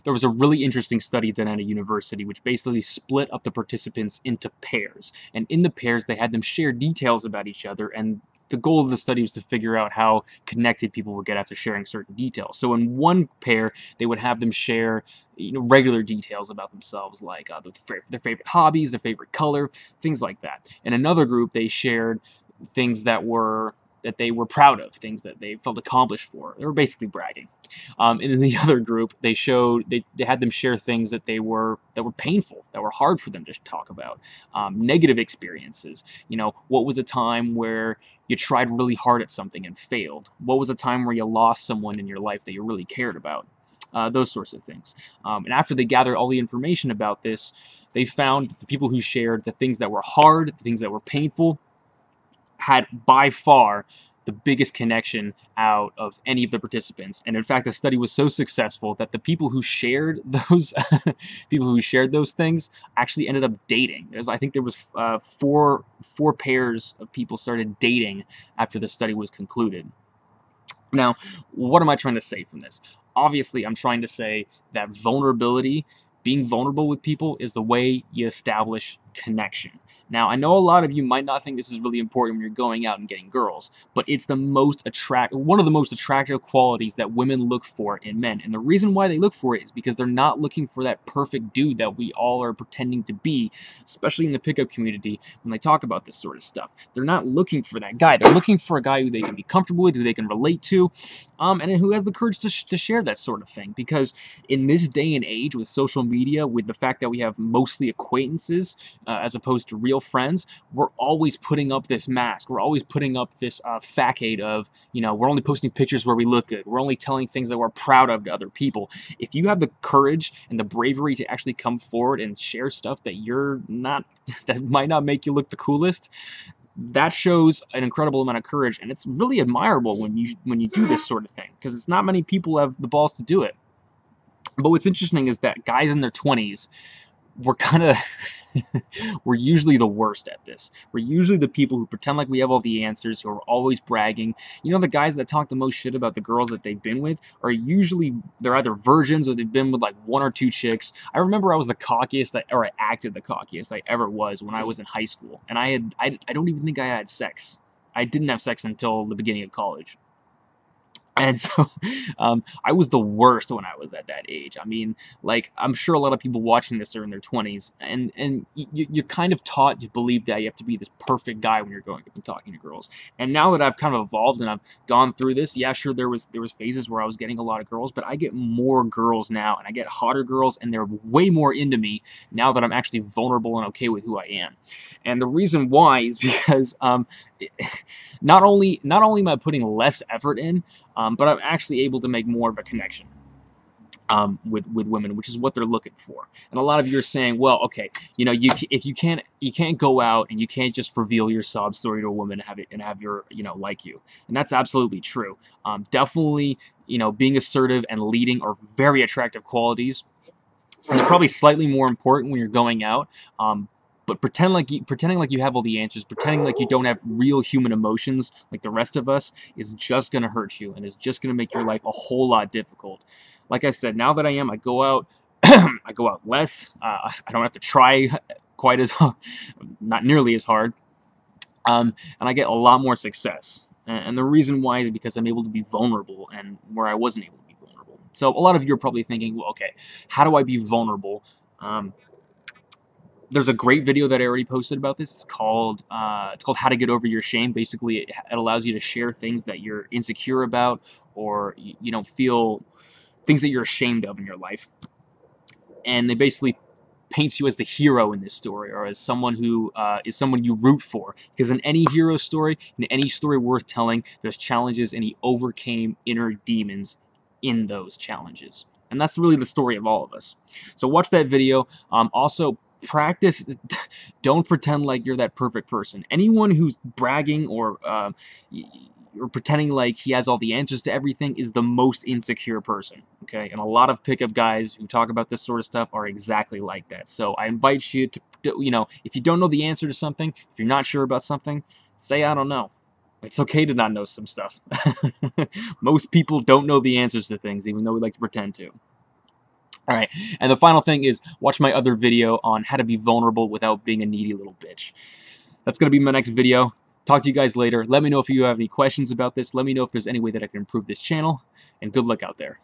there was a really interesting study done at a university which basically split up the participants into pairs. And in the pairs, they had them share details about each other, and the goal of the study was to figure out how connected people would get after sharing certain details. So in one pair, they would have them share, regular details about themselves, like their favorite hobbies, their favorite color, things like that. In another group, they shared things that they were proud of, things that they felt accomplished for. They were basically bragging. And in the other group, they had them share things that were painful, that were hard for them to talk about, negative experiences. What was a time where you tried really hard at something and failed? What was a time where you lost someone in your life that you really cared about? Those sorts of things. And after they gathered all the information about this, they found that the people who shared the things that were hard, the things that were painful, had by far the biggest connection out of any of the participants. And in fact, the study was so successful that the people who shared those things actually ended up dating. I think there was four pairs of people started dating after the study was concluded. Now, what am I trying to say from this? Obviously, I'm trying to say that being vulnerable with people, is the way you establish connection. Now, I know a lot of you might not think this is really important when you're going out and getting girls, but it's one of the most attractive qualities that women look for in men. And the reason why they look for it is because they're not looking for that perfect dude that we all are pretending to be, especially in the pickup community when they talk about this sort of stuff. They're not looking for that guy. They're looking for a guy who they can be comfortable with, who they can relate to, and who has the courage to share that sort of thing. Because in this day and age, with social media, with the fact that we have mostly acquaintances as opposed to real friends, we're always putting up this mask. We're always putting up this facade of, we're only posting pictures where we look good. We're only telling things that we're proud of to other people. If you have the courage and the bravery to actually come forward and share stuff that that might not make you look the coolest, that shows an incredible amount of courage, and it's really admirable when you do this sort of thing, because it's not many people have the balls to do it. But what's interesting is that guys in their 20s, we're usually the worst at this. We're usually the people who pretend like we have all the answers, who are always bragging. The guys that talk the most shit about the girls that they've been with they're either virgins or they've been with like one or two chicks. I remember I was the cockiest, or I acted the cockiest I ever was when I was in high school, and I don't even think I had sex. I didn't have sex until the beginning of college. And so I was the worst when I was at that age. I mean, like, I'm sure a lot of people watching this are in their 20s, and you're kind of taught to believe that you have to be this perfect guy when you're going up and talking to girls. And now that I've kind of evolved and I've gone through this, yeah, sure, there was phases where I was getting a lot of girls, but I get more girls now, and I get hotter girls, and they're way more into me now that I'm actually vulnerable and okay with who I am. And the reason why is because not only am I putting less effort in, but I'm actually able to make more of a connection with women, which is what they're looking for. And a lot of you are saying, well, okay, if you can't go out and you can't just reveal your sob story to a woman and have your like you, and that's absolutely true. Definitely, being assertive and leading are very attractive qualities, and they're probably slightly more important when you're going out. But pretending like you have all the answers, pretending like you don't have real human emotions like the rest of us, is just going to hurt you, and is just going to make your life a whole lot difficult. Like I said, now that I go out, I go out less. I don't have to try quite as hard, not nearly as hard, and I get a lot more success. And the reason why is because I'm able to be vulnerable, and where I wasn't able to be vulnerable. So a lot of you are probably thinking, well, okay, how do I be vulnerable? There's a great video that I already posted about this. It's called How to Get Over Your Shame. Basically, it allows you to share things that you're insecure about, or you don't feel, things that you're ashamed of in your life. And it basically paints you as the hero in this story, or as someone who is someone you root for. Because in any hero story, in any story worth telling, there's challenges, and he overcame inner demons in those challenges. And that's really the story of all of us. So watch that video. Also, practice. Don't pretend like you're that perfect person. Anyone who's bragging or pretending like he has all the answers to everything is the most insecure person. Okay, and a lot of pickup guys who talk about this sort of stuff are exactly like that. So I invite you to, if you don't know the answer to something, if you're not sure about something, say I don't know. It's okay to not know some stuff. Most people don't know the answers to things, even though we like to pretend to. All right, and the final thing is watch my other video on how to be vulnerable without being a needy little bitch. That's going to be my next video. Talk to you guys later. Let me know if you have any questions about this. Let me know if there's any way that I can improve this channel, and good luck out there.